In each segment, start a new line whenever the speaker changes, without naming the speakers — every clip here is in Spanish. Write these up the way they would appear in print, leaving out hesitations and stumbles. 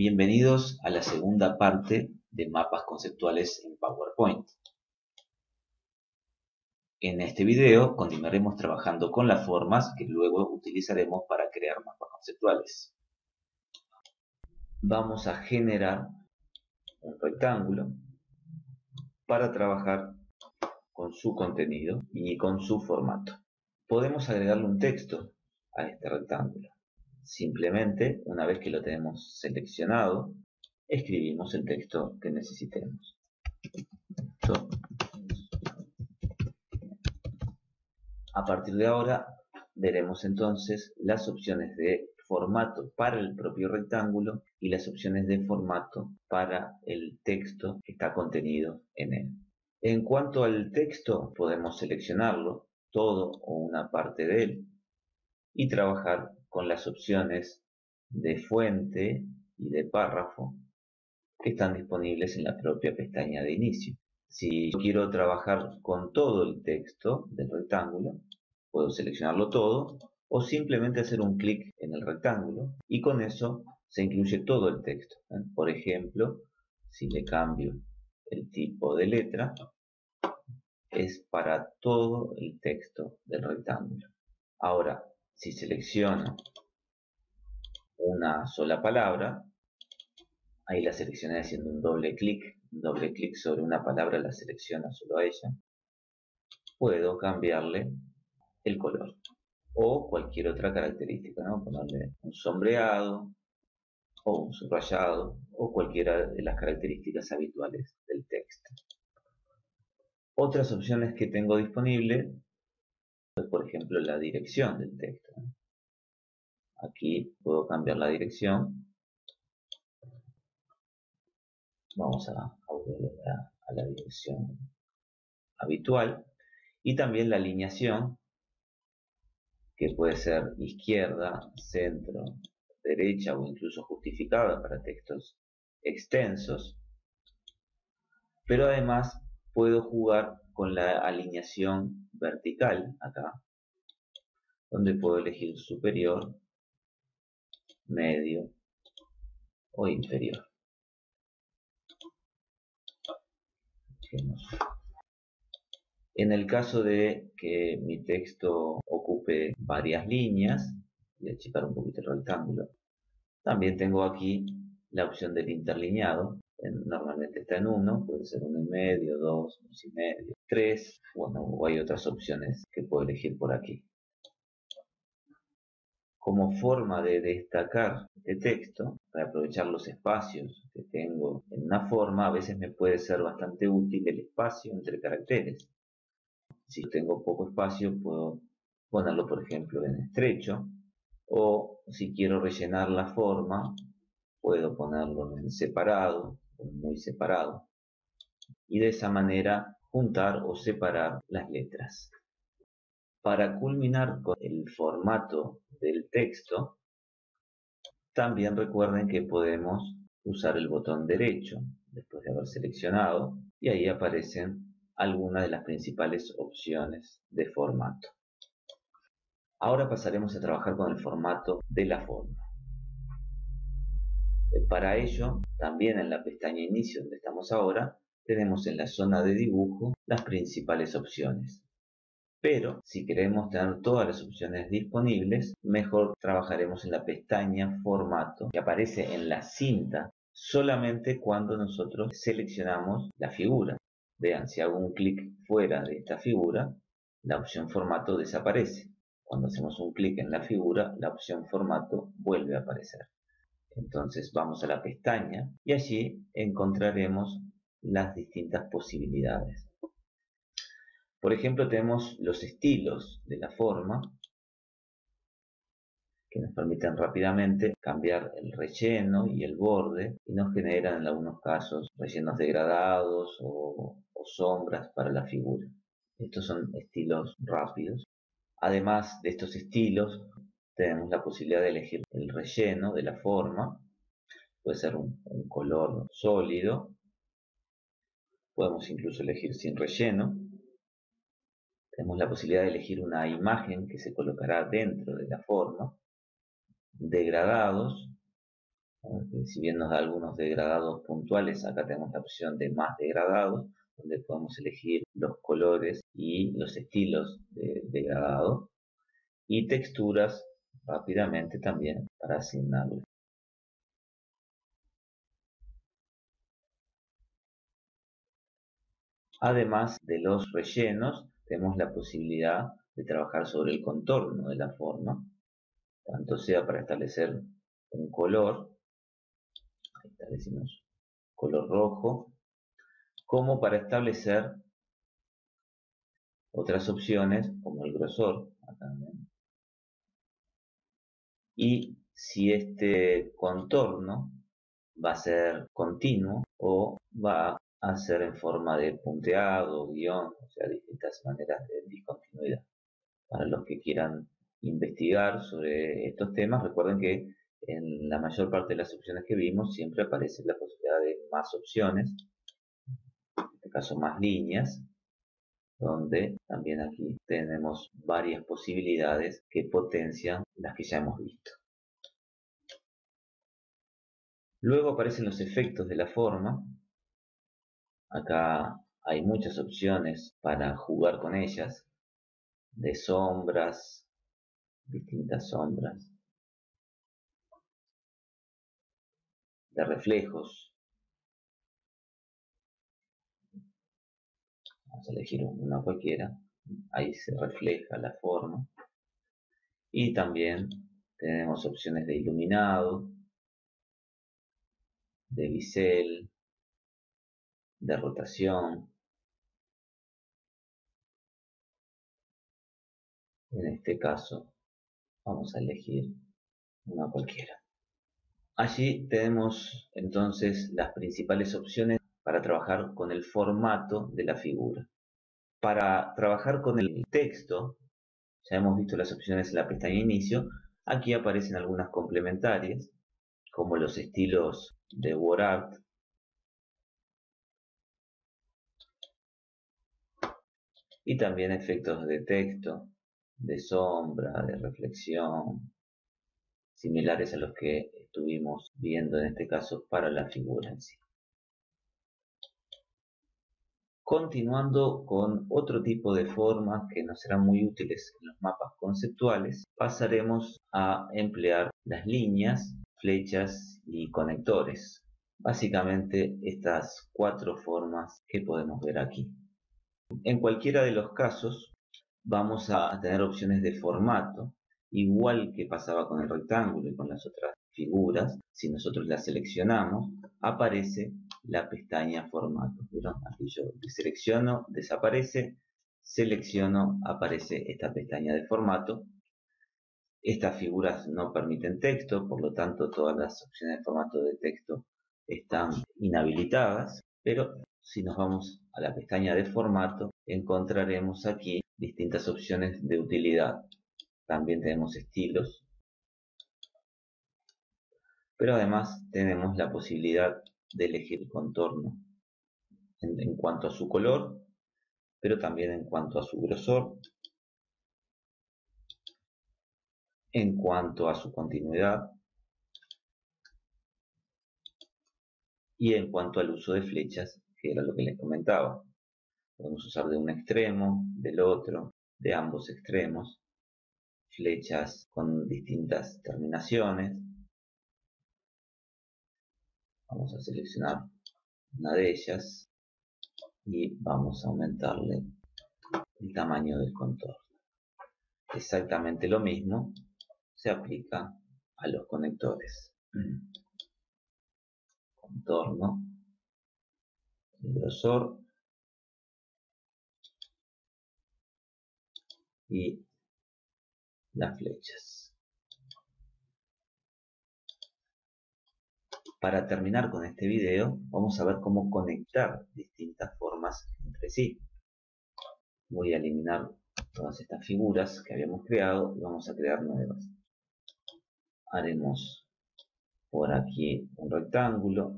Bienvenidos a la segunda parte de mapas conceptuales en PowerPoint. En este video continuaremos trabajando con las formas que luego utilizaremos para crear mapas conceptuales. Vamos a generar un rectángulo para trabajar con su contenido y con su formato. Podemos agregarle un texto a este rectángulo. Simplemente, una vez que lo tenemos seleccionado, escribimos el texto que necesitemos. A partir de ahora veremos entonces las opciones de formato para el propio rectángulo y las opciones de formato para el texto que está contenido en él. En cuanto al texto, podemos seleccionarlo, todo o una parte de él, y trabajar con las opciones de fuente y de párrafo que están disponibles en la propia pestaña de inicio. Si quiero trabajar con todo el texto del rectángulo, puedo seleccionarlo todo o simplemente hacer un clic en el rectángulo y con eso se incluye todo el texto. Por ejemplo, si le cambio el tipo de letra, es para todo el texto del rectángulo. Ahora, si selecciono una sola palabra, ahí la seleccioné haciendo un doble clic sobre una palabra, la selecciona solo a ella. Puedo cambiarle el color o cualquier otra característica, ¿no? Ponerle un sombreado o un subrayado o cualquiera de las características habituales del texto. Otras opciones que tengo disponible es, por ejemplo, la dirección del texto. Aquí puedo cambiar la dirección. Vamos a volver a la dirección habitual. Y también la alineación, que puede ser izquierda, centro, derecha o incluso justificada para textos extensos. Pero además puedo jugar con la alineación vertical acá, donde puedo elegir superior, medio o inferior. En el caso de que mi texto ocupe varias líneas, voy a achicar un poquito el rectángulo, también tengo aquí la opción del interlineado. Normalmente está en 1, puede ser 1,5, 2, 2,5, 3, bueno, o hay otras opciones que puedo elegir por aquí. Como forma de destacar este texto, para aprovechar los espacios que tengo en una forma, a veces me puede ser bastante útil el espacio entre caracteres. Si tengo poco espacio, puedo ponerlo, por ejemplo, en estrecho, o si quiero rellenar la forma, puedo ponerlo en separado o muy separado, y de esa manera juntar o separar las letras. Para culminar con el formato del texto, también recuerden que podemos usar el botón derecho después de haber seleccionado y ahí aparecen algunas de las principales opciones de formato. Ahora pasaremos a trabajar con el formato de la forma. Para ello, también en la pestaña Inicio, donde estamos ahora, tenemos en la zona de dibujo las principales opciones. Pero si queremos tener todas las opciones disponibles, mejor trabajaremos en la pestaña Formato, que aparece en la cinta solamente cuando nosotros seleccionamos la figura. Vean, si hago un clic fuera de esta figura, la opción Formato desaparece. Cuando hacemos un clic en la figura, la opción Formato vuelve a aparecer. Entonces vamos a la pestaña y allí encontraremos las distintas posibilidades. Por ejemplo, tenemos los estilos de la forma que nos permiten rápidamente cambiar el relleno y el borde y nos generan en algunos casos rellenos degradados o sombras para la figura. Estos son estilos rápidos. Además de estos estilos, tenemos la posibilidad de elegir el relleno de la forma. Puede ser un color sólido. Podemos incluso elegir sin relleno. Tenemos la posibilidad de elegir una imagen que se colocará dentro de la forma. Degradados. Si bien nos da algunos degradados puntuales, acá tenemos la opción de más degradados, donde podemos elegir los colores y los estilos de degradado, y texturas rápidamente también para asignarle. Además de los rellenos, tenemos la posibilidad de trabajar sobre el contorno de la forma, tanto sea para establecer un color, ahí establecimos color rojo, como para establecer otras opciones como el grosor, acá también. Y si este contorno va a ser continuo o va a ser en forma de punteado, guión, o sea, distintas maneras de discontinuidad. Para los que quieran investigar sobre estos temas, recuerden que en la mayor parte de las opciones que vimos siempre aparece la posibilidad de más opciones, en este caso más líneas, donde también aquí tenemos varias posibilidades que potencian las que ya hemos visto. Luego aparecen los efectos de la forma. Acá hay muchas opciones para jugar con ellas, de sombras, distintas sombras, de reflejos. Vamos a elegir una cualquiera, ahí se refleja la forma. Y también tenemos opciones de iluminado, de bisel, de rotación. En este caso vamos a elegir una cualquiera. Allí tenemos entonces las principales opciones para trabajar con el formato de la figura. Para trabajar con el texto, ya hemos visto las opciones en la pestaña Inicio. Aquí aparecen algunas complementarias, como los estilos de WordArt, y también efectos de texto, de sombra, de reflexión, similares a los que estuvimos viendo en este caso para la figura en sí. Continuando con otro tipo de formas que nos serán muy útiles en los mapas conceptuales, pasaremos a emplear las líneas, flechas y conectores. Básicamente estas cuatro formas que podemos ver aquí. En cualquiera de los casos vamos a tener opciones de formato, igual que pasaba con el rectángulo y con las otras figuras. Si nosotros las seleccionamos, aparece la pestaña formato. ¿Vieron? Aquí yo selecciono, desaparece, selecciono, aparece esta pestaña de formato. Estas figuras no permiten texto, por lo tanto todas las opciones de formato de texto están inhabilitadas, pero si nos vamos a la pestaña de formato, encontraremos aquí distintas opciones de utilidad. También tenemos estilos, pero además tenemos la posibilidad de elegir contorno en cuanto a su color, pero también en cuanto a su grosor, en cuanto a su continuidad y en cuanto al uso de flechas, que era lo que les comentaba. Podemos usar de un extremo, del otro, de ambos extremos, flechas con distintas terminaciones. Vamos a seleccionar una de ellas y vamos a aumentarle el tamaño del contorno. Exactamente lo mismo se aplica a los conectores. Contorno, el grosor y las flechas. Para terminar con este video, vamos a ver cómo conectar distintas formas entre sí. Voy a eliminar todas estas figuras que habíamos creado y vamos a crear nuevas. Haremos por aquí un rectángulo,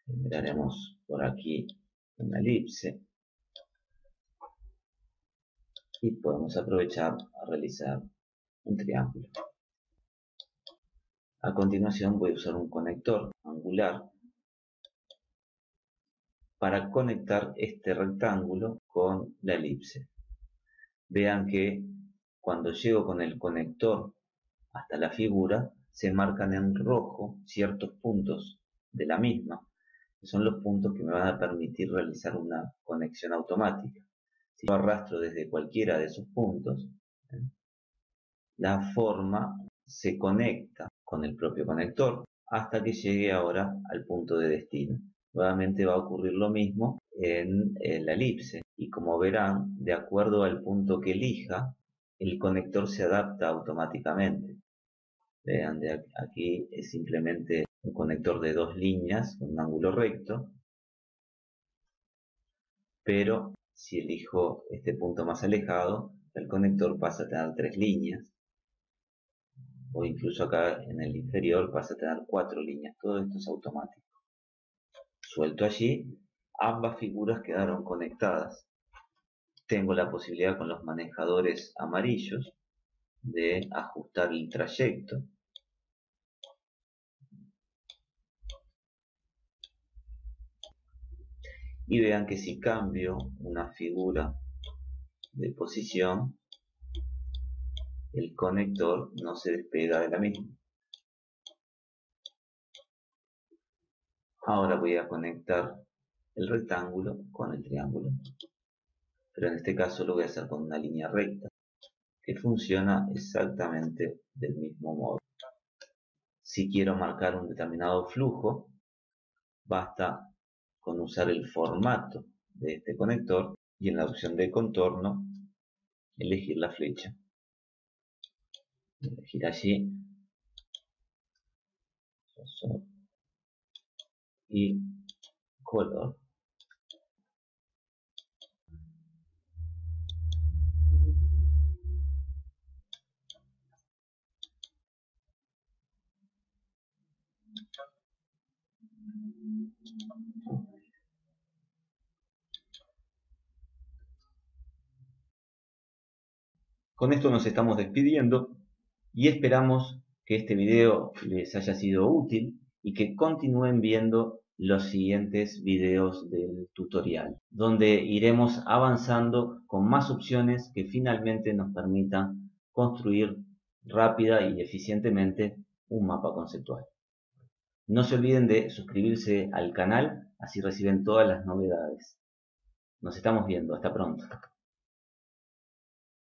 generaremos por aquí una elipse y podemos aprovechar a realizar un triángulo. A continuación voy a usar un conector angular para conectar este rectángulo con la elipse. Vean que cuando llego con el conector hasta la figura, se marcan en rojo ciertos puntos de la misma, que son los puntos que me van a permitir realizar una conexión automática. Si yo arrastro desde cualquiera de esos puntos, la forma se conecta con el propio conector hasta que llegue ahora al punto de destino. Nuevamente va a ocurrir lo mismo en la elipse, y como verán, de acuerdo al punto que elija, el conector se adapta automáticamente. Vean, aquí es simplemente un conector de 2 líneas con un ángulo recto, pero si elijo este punto más alejado, el conector pasa a tener 3 líneas, o incluso acá en el inferior pasa a tener 4 líneas. Todo esto es automático. Suelto allí, ambas figuras quedaron conectadas. Tengo la posibilidad con los manejadores amarillos de ajustar el trayecto. Y vean que si cambio una figura de posición, el conector no se despega de la misma. Ahora voy a conectar el rectángulo con el triángulo, pero en este caso lo voy a hacer con una línea recta que funciona exactamente del mismo modo. Si quiero marcar un determinado flujo, basta con usar el formato de este conector y en la opción de contorno elegir la flecha. Elegir allí y color. Con esto nos estamos despidiendo y esperamos que este video les haya sido útil y que continúen viendo los siguientes videos del tutorial, donde iremos avanzando con más opciones que finalmente nos permitan construir rápida y eficientemente un mapa conceptual. No se olviden de suscribirse al canal, así reciben todas las novedades. Nos estamos viendo, hasta pronto.